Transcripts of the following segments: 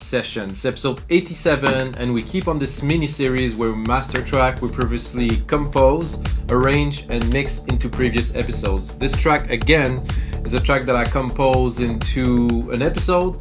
Sessions, episode 87, and we keep on this mini-series where we master track we previously compose, arrange, and mix into previous episodes. This track, again, is a track that I compose into an episode,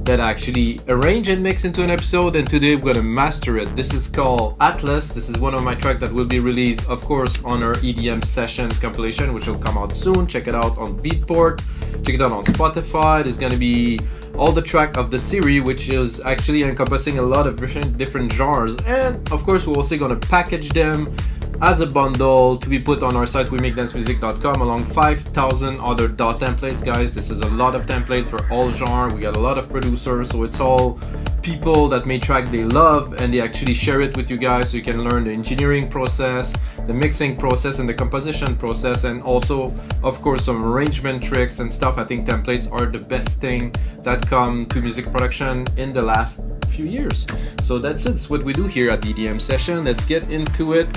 that I actually arrange and mix into an episode, and today we're gonna master it. This is called Atlas. This is one of my tracks that will be released, of course, on our EDM Sessions compilation, which will come out soon. Check it out on Beatport, check it out on Spotify. There's gonna be all the track of the series, which is actually encompassing a lot of different genres, and of course we're also going to package them as a bundle to be put on our site wemakdancemusic.com along 5,000 other DAW templates. Guys, this is a lot of templates for all genres. We got a lot of producers, so it's all people that made track they love, and they actually share it with you guys so you can learn the engineering process, the mixing process, and the composition process, and also of course some arrangement tricks and stuff. I think templates are the best thing that come to music production in the last few years. So that's it. It's what we do here at the EDM Session. Let's get into it.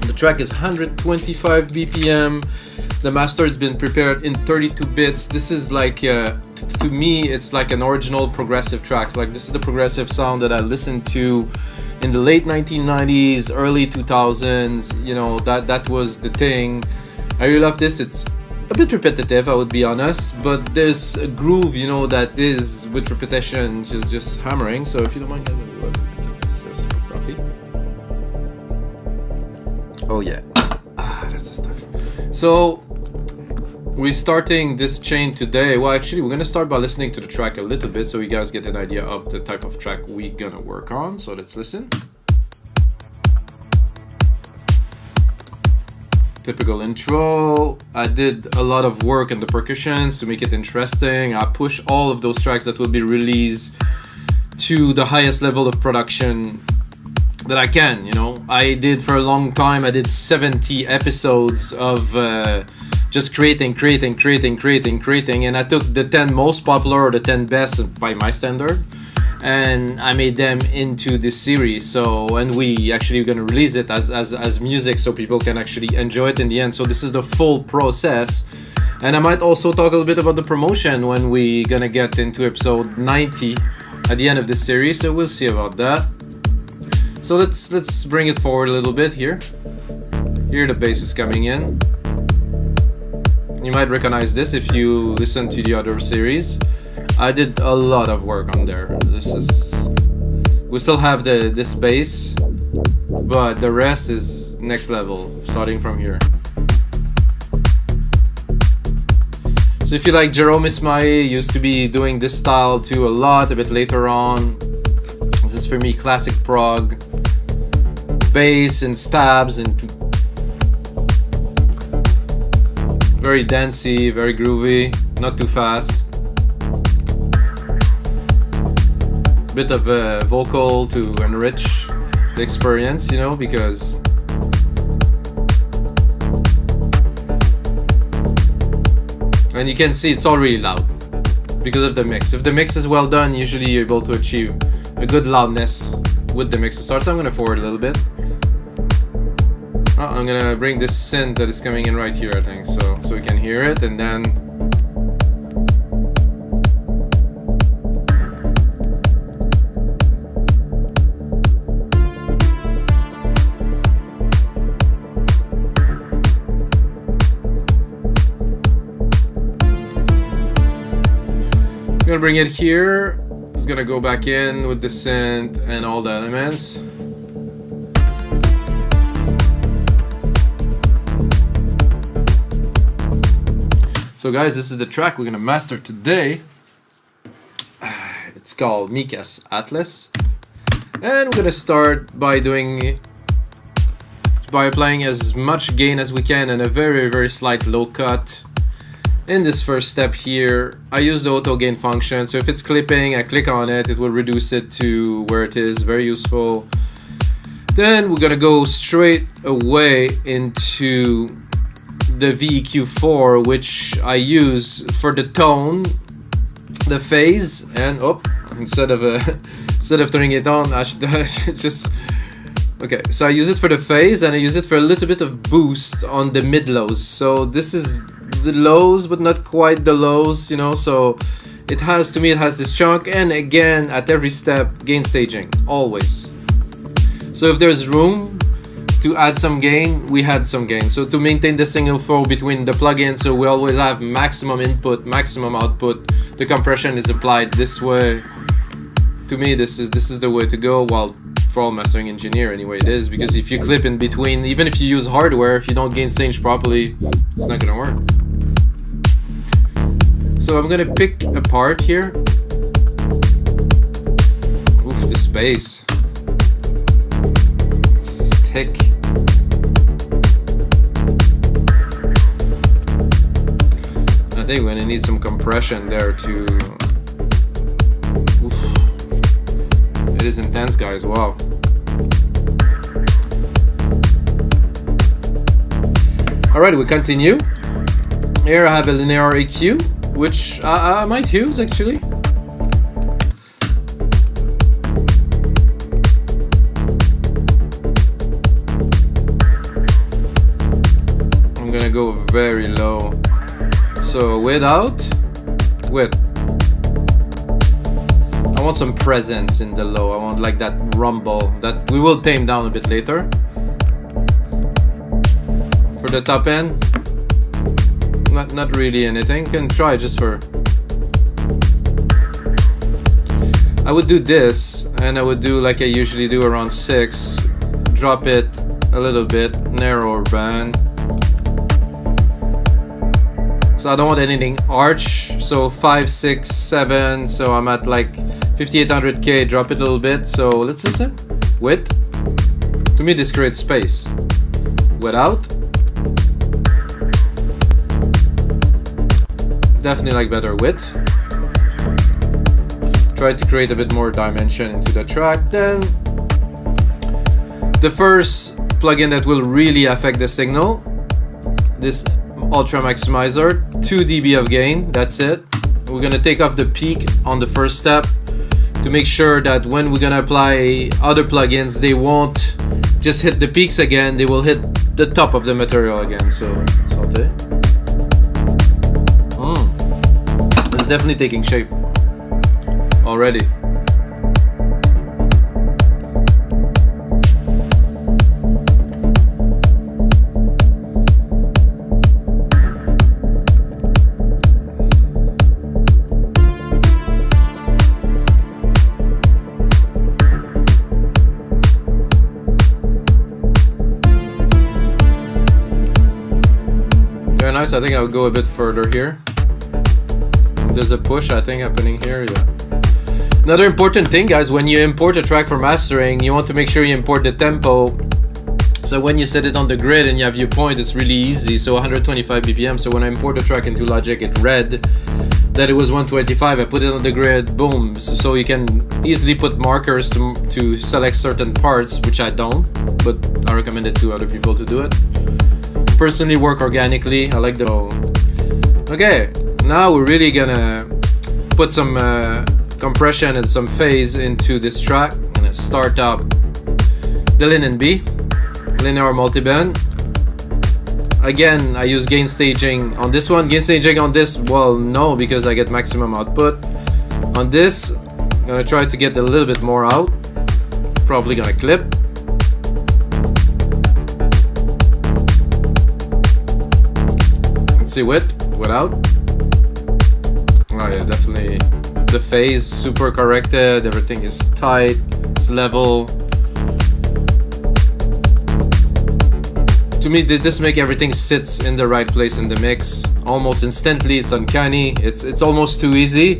The track is 125 BPM. The master has been prepared in 32 bits. This is like, to me, it's like an original progressive track. Like, this is the progressive sound that I listened to in the late 1990s, early 2000s. You know, that was the thing. I really love this. It's a bit repetitive, I would be honest, but there's a groove, you know, that is with repetition, just hammering. So if you don't mind, guys, I'll do some coffee. Oh yeah, that's the stuff. So we're starting this chain today. Well, actually, we're gonna start by listening to the track a little bit so you guys get an idea of the type of track we're gonna work on. So let's listen. Typical intro. I did a lot of work in the percussions to make it interesting. I push all of those tracks that will be released to the highest level of production that I can, you know. I did for a long time, I did 70 episodes of just creating, and I took the 10 most popular or the 10 best by my standard, and I made them into this series. So, and we actually gonna release it as music so people can actually enjoy it in the end. So this is the full process, and I might also talk a little bit about the promotion when we gonna get into episode 90 at the end of this series. So we'll see about that. So let's bring it forward a little bit here. Here the bass is coming in. You might recognize this if you listen to the other series. I did a lot of work on there. We still have this bass, but the rest is next level, starting from here. So if you like Jerome Ismail, used to be doing this style too a lot, a bit later on. This is for me classic prog, bass and stabs, and very dancey, very groovy, not too fast. Bit of a vocal to enrich the experience, you know, because and you can see it's all really loud because of the mix. If the mix is well done, usually you're able to achieve a good loudness with the mix to start. So I'm gonna forward a little bit. I'm gonna bring this synth that is coming in right here, I think, so we can hear it, and then I'm gonna bring it here. It's gonna go back in with the synth and all the elements. So guys, this is the track we're gonna master today. It's called Mika's Atlas, and we're gonna start by applying as much gain as we can and a very slight low cut. In this first step here, I use the auto gain function. So if it's clipping, I click on it, it will reduce it to where it is. Very useful. Then we're gonna go straight away into the VEQ4, which I use for the tone, the phase, and instead of turning it on, I should just okay. So I use it for the phase, and I use it for a little bit of boost on the mid lows. So this is the lows, but not quite the lows, you know. So it has, to me, it has this chunk, and again, at every step, gain staging, always. So if there's room to add some gain, we had some gain. So to maintain the signal flow between the plugins, so we always have maximum input, maximum output. The compression is applied this way. To me, this is the way to go. Well, for all mastering engineer anyway, it is, because if you clip in between, even if you use hardware, if you don't gain stage properly, it's not gonna work. So I'm gonna pick a part here. Oof, the space. This is thick. I think we're gonna need some compression there to. Oof. It is intense, guys. Wow. Alright, we continue. Here I have a linear EQ, which I might use actually. I'm gonna go very low. So without, with. I want some presence in the low. I want like that rumble that we will tame down a bit later. For the top end, not really anything. Can try just for. I would do this, and I would do like I usually do, around 6. Drop it a little bit, narrower band. So I don't want anything arch. So 5, 6, 7. So I'm at like 5800K. Drop it a little bit. So let's listen. Width. To me, this creates space. Without. Definitely like better width. Try to create a bit more dimension into the track. Then the first plugin that will really affect the signal, this Ultramaximizer, 2 dB of gain, that's it. We're gonna take off the peak on the first step to make sure that when we're gonna apply other plugins, they won't just hit the peaks again, they will hit the top of the material again. So, santé. It's definitely taking shape already. Very nice. I think I'll go a bit further here. There's a push, I think, happening here. Yeah. Another important thing, guys, when you import a track for mastering, you want to make sure you import the tempo. So when you set it on the grid and you have your point, it's really easy. So 125 BPM. So when I import the track into Logic, it read that it was 125. I put it on the grid, boom. So you can easily put markers to select certain parts, which I don't, but I recommend it to other people to do it. Personally, work organically. I like the. Okay. Now we're really gonna put some compression and some phase into this track. I'm gonna start up the LIN MB, linear multiband. Again, I use gain staging on this one. Gain staging on this, well, no, because I get maximum output. On this, I'm gonna try to get a little bit more out. Probably gonna clip. Let's see without. Oh yeah, definitely the phase super corrected, everything is tight, it's level. To me, this make everything sits in the right place in the mix almost instantly. It's uncanny, it's almost too easy.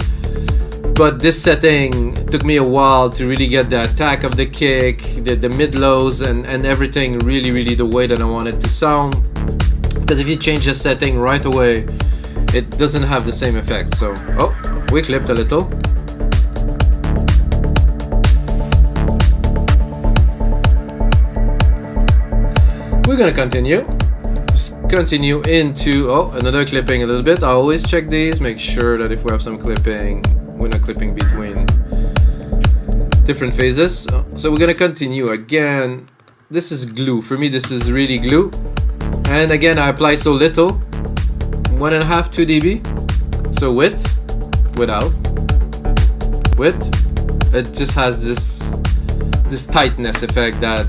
But this setting took me a while to really get the attack of the kick, the mid-lows, and everything really the way that I want it to sound. Because if you change the setting right away, it doesn't have the same effect. So, oh, we clipped a little. We're gonna continue. Just continue into, oh, another clipping a little bit. I always check these, make sure that if we have some clipping, we're not clipping between different phases. So we're gonna continue again. This is glue. For me, this is really glue. And again, I apply so little. 1.5, 2 dB. So width, without, with. It just has this tightness effect that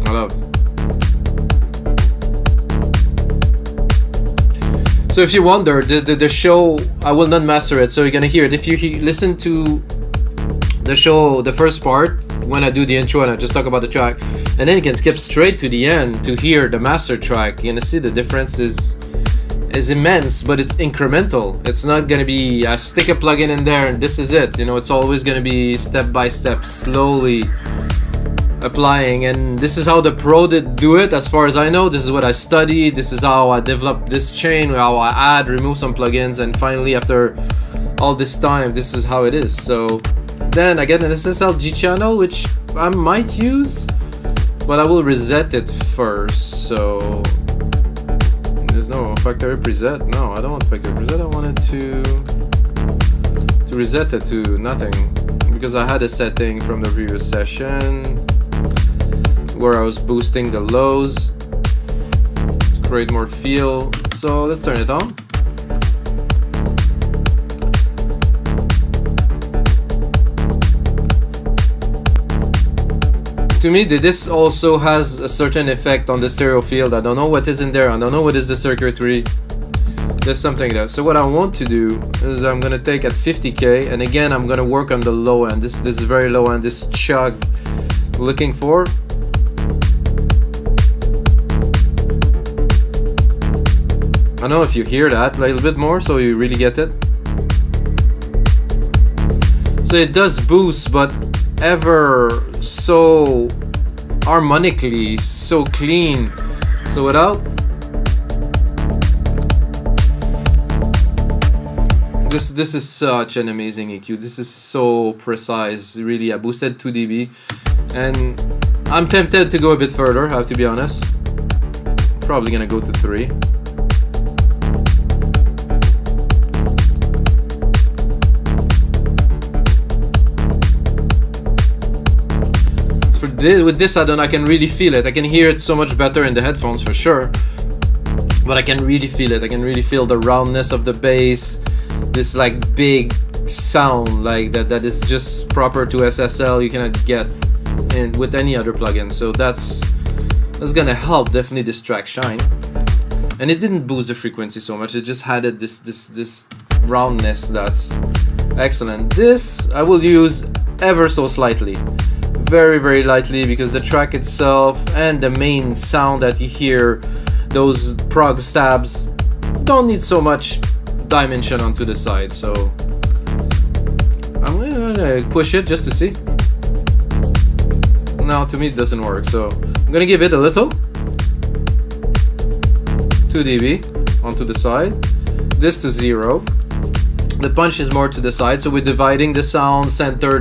I love. So if you wonder, the show, I will not master it, so you're gonna hear it. If you listen to the show, the first part, when I do the intro and I just talk about the track, and then you can skip straight to the end to hear the master track, you're gonna see the difference is immense, but it's incremental. It's not gonna be I stick a plugin in there and this is it. You know, it's always gonna be step by step, slowly applying, and this is how the pro did do it. As far as I know, this is what I studied, this is how I developed this chain, how I add, remove some plugins, and finally after all this time, this is how it is. So then I get an SSL G channel, which I might use, but I will reset it first. So there's no factory preset. No, I don't want factory preset. I wanted to reset it to nothing, because I had a setting from the previous session where I was boosting the lows to create more feel. So let's turn it on. To me, this also has a certain effect on the stereo field. I don't know what is in there. I don't know what is the circuitry. There's something there. So what I want to do is I'm gonna take at 50K, and again I'm gonna work on the low end. This is very low end. This chug looking for. I don't know if you hear that a little bit more, so you really get it. So it does boost, but ever so harmonically, so clean. So without, this is such an amazing EQ. This is so precise. Really, I boosted 2 dB, and I'm tempted to go a bit further, I have to be honest. Probably gonna go to 3. With this add-on, I can really feel it. I can hear it so much better in the headphones for sure, but I can really feel it. I can really feel the roundness of the bass, this like big sound like that is just proper to SSL. You cannot get in with any other plugin. So that's gonna help definitely this track shine. And it didn't boost the frequency so much. It just added this roundness that's excellent. This I will use ever so slightly. Very, very lightly, because the track itself and the main sound that you hear, those prog stabs, don't need so much dimension onto the side. So I'm gonna push it just to see. No, to me it doesn't work, so I'm gonna give it a little 2 dB onto the side, this to 0. The punch is more to the side, so we're dividing the sound, centering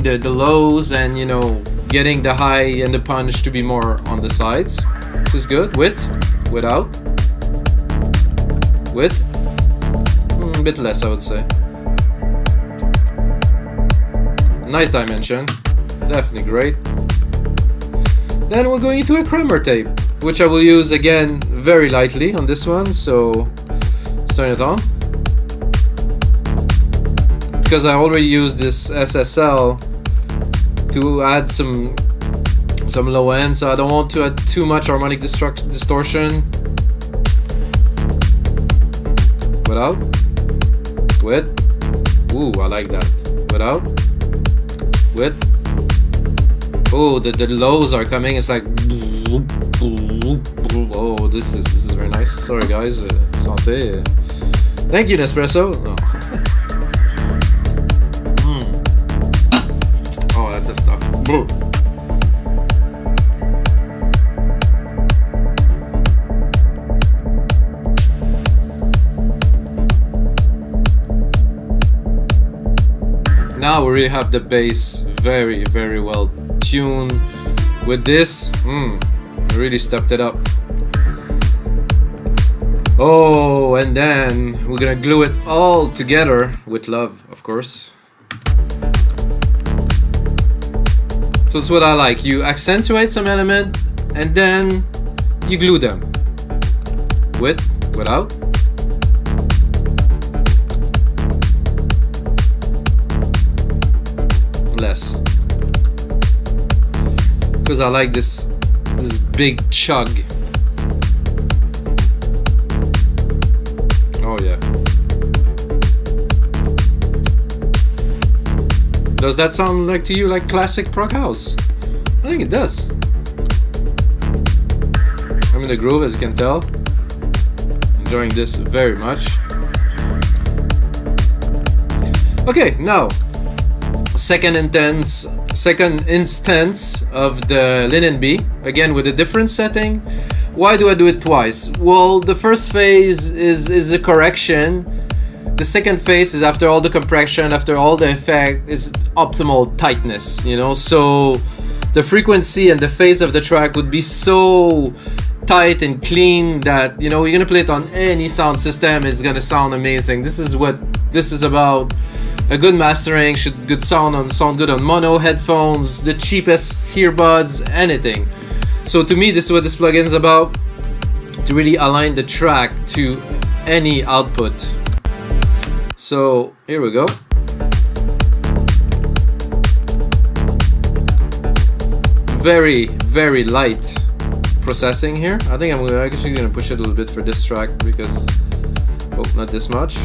the lows, and you know, getting the high and the punch to be more on the sides, which is good. With, without, with, a bit less I would say. Nice dimension, definitely great. Then we're going into a Kamer tape, which I will use again very lightly on this one. So let's turn it on. Because I already used this SSL to add some low end, so I don't want to add too much harmonic distortion. Without, with, ooh, I like that. Without, with, oh, the lows are coming. It's like, oh, this is very nice. Sorry guys, santé. Thank you Nespresso. Oh. That's the stuff. Now we really have the bass very, very well tuned. With this, really stepped it up. Oh, and then we're gonna glue it all together with love, of course. So that's what I like. You accentuate some element and then you glue them. With, without, less, because I like this big chug. Oh yeah. Does that sound like to you like classic prog house? I think it does. I'm in the groove, as you can tell. Enjoying this very much. Okay, now second instance of the LIN MB, again with a different setting. Why do I do it twice? Well, the first phase is a correction. The second phase is after all the compression, after all the effect, is optimal tightness, you know. So the frequency and the phase of the track would be so tight and clean that, you know, you're gonna play it on any sound system, it's gonna sound amazing. This is what this is about. A good mastering should sound good on mono, headphones, the cheapest earbuds, anything. So to me, this is what this plugin is about, to really align the track to any output. So here we go. Very, very light processing here. I think I'm actually gonna push it a little bit for this track because, oh, not this much.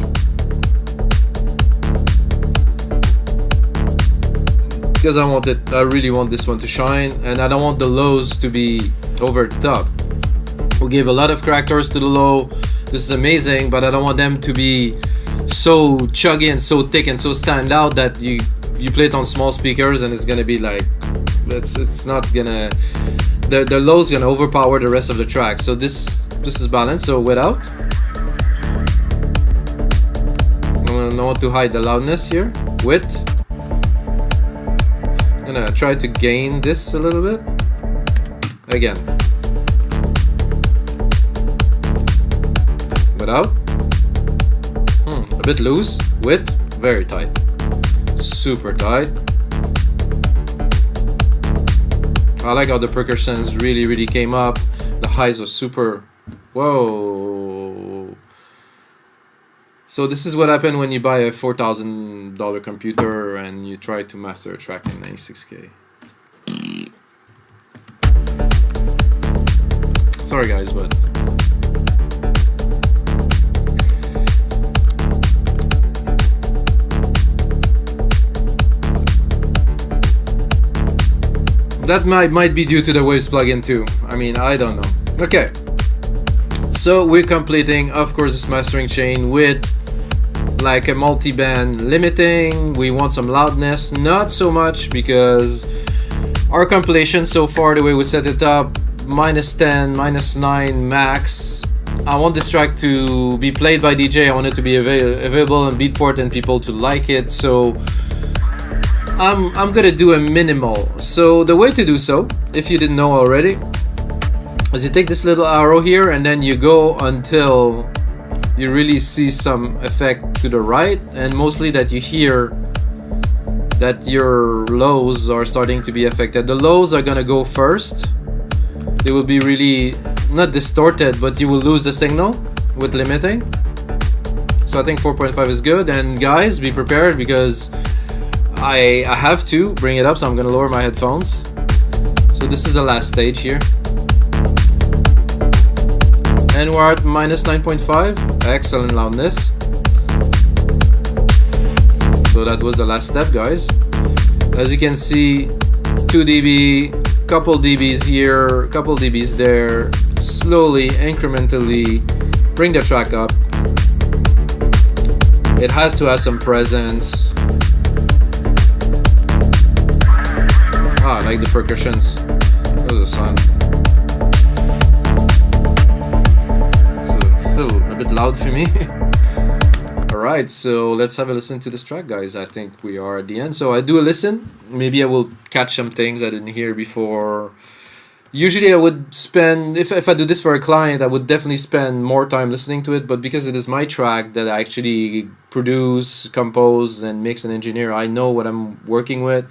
Because I really want this one to shine, and I don't want the lows to be over the top. We gave a lot of characters to the low. This is amazing, but I don't want them to be so chuggy and so thick and so stand out that you play it on small speakers and it's gonna be like, it's not gonna, the low's gonna overpower the rest of the track. So this is balanced. So without, I don't want to hide the loudness here. With, I'm gonna try to gain this a little bit again. Without, a bit loose. With, very tight, super tight. I like how the percussions really came up. The highs are super, whoa. So this is what happened when you buy a $4,000 computer and you try to master a track in 96K. Sorry guys, but that might be due to the Waves plugin too. I mean, I don't know. Okay. So we're completing, of course, this mastering chain with like a multi-band limiting. We want some loudness, not so much because our compilation so far, the way we set it up, -10, -9 max. I want this track to be played by DJ. I want it to be available on Beatport and people to like it. So I'm gonna do a minimal. So the way to do so, if you didn't know already, is you take this little arrow here and then you go until you really see some effect to the right, and mostly that you hear that your lows are starting to be affected. The lows are gonna go first. They will be really not distorted, but you will lose the signal with limiting. So I think 4.5 is good, and guys, be prepared because I have to bring it up, so I'm gonna lower my headphones. So this is the last stage here. And we're at -9.5, excellent loudness. So that was the last step, guys. As you can see, 2 dB, couple dBs here, couple dBs there. Slowly, incrementally, bring the track up. It has to have some presence. I like the percussions. That was a sound. So it's still a bit loud for me. Alright, so let's have a listen to this track, guys. I think we are at the end. So I do a listen. Maybe I will catch some things I didn't hear before. Usually I would spend, if I do this for a client, I would definitely spend more time listening to it. But because it is my track that I actually produce, compose, and mix and engineer, I know what I'm working with.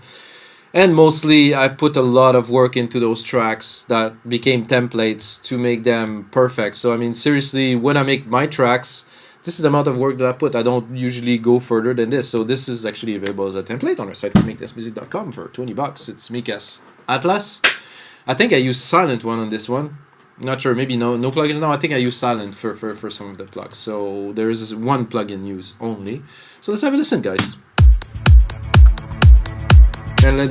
And mostly I put a lot of work into those tracks that became templates to make them perfect. So I mean, seriously, when I make my tracks, this is the amount of work that I put. I don't usually go further than this. So this is actually available as a template on our site, makethismusic.com for $20. It's Mikas Atlas. I think I use silent one on this one. Not sure, maybe no plugins. No, I think I use silent for some of the plugs. So there is one plugin used only. So let's have a listen, guys. And let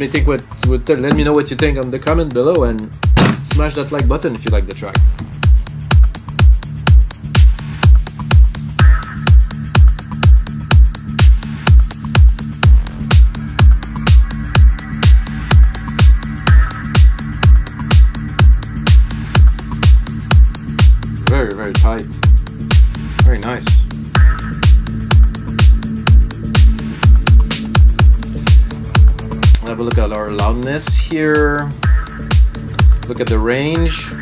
me know what you think on the comment below, and smash that like button if you like the track. Very, very tight. Very nice. Have a look at our loudness here. Look at the range.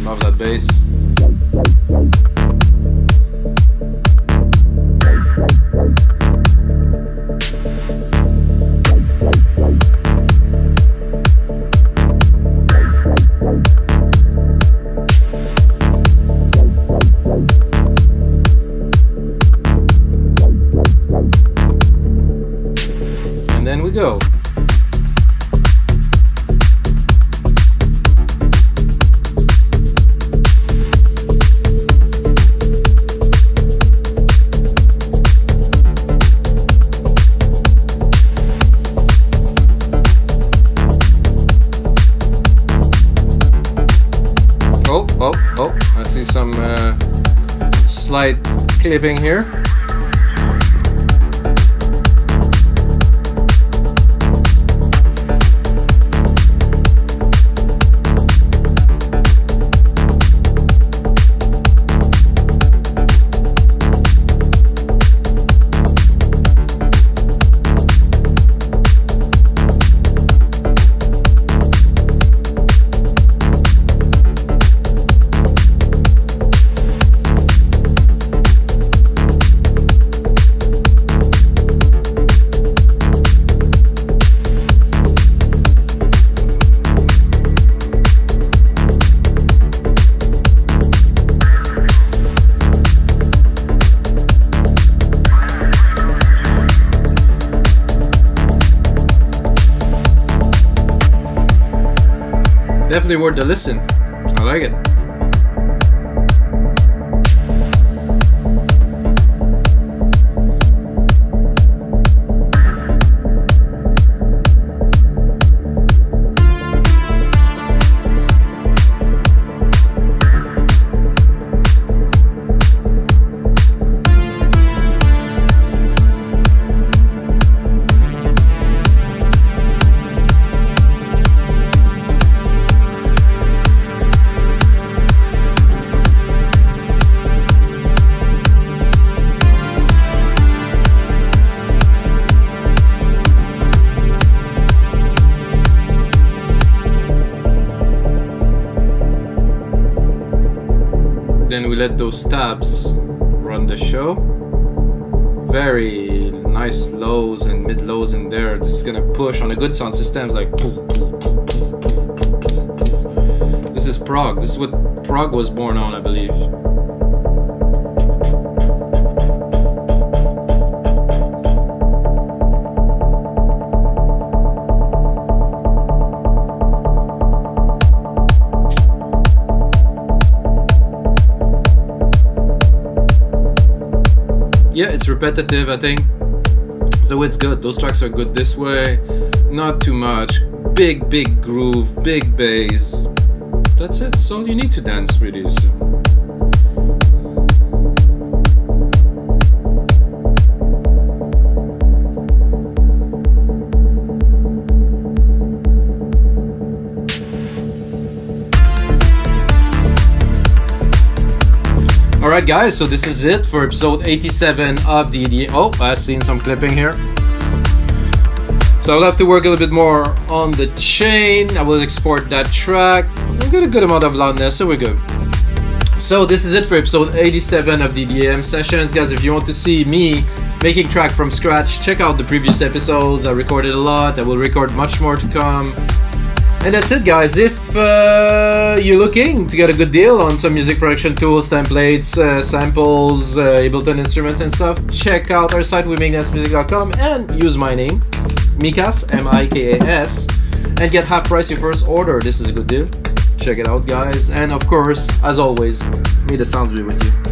Love that bass. And then we go. Oh, I see some slight clipping here. Definitely worth the listen. I like it. Then we let those tabs run the show. Very nice lows and mid lows in there. This is gonna push on a good sound system. Like this is prog. This is what prog was born on, I believe. Yeah, it's repetitive, I think. So it's good. Those tracks are good this way. Not too much. Big groove, big bass. That's it. That's all you need to dance, really. So. Alright guys, so this is it for episode 87 of the EDM. Oh, I've seen some clipping here. So I'll have to work a little bit more on the chain. I will export that track. We'll get a good amount of loudness, so we're good. So this is it for episode 87 of the EDM sessions. Guys, if you want to see me making track from scratch, check out the previous episodes. I recorded a lot. I will record much more to come. And that's it, guys. If you're looking to get a good deal on some music production tools, templates, samples, Ableton instruments and stuff, check out our site, wemakedancemusic.com, and use my name, Mikas, M-I-K-A-S, and get half price your first order. This is a good deal. Check it out, guys. And of course, as always, may the sounds be with you.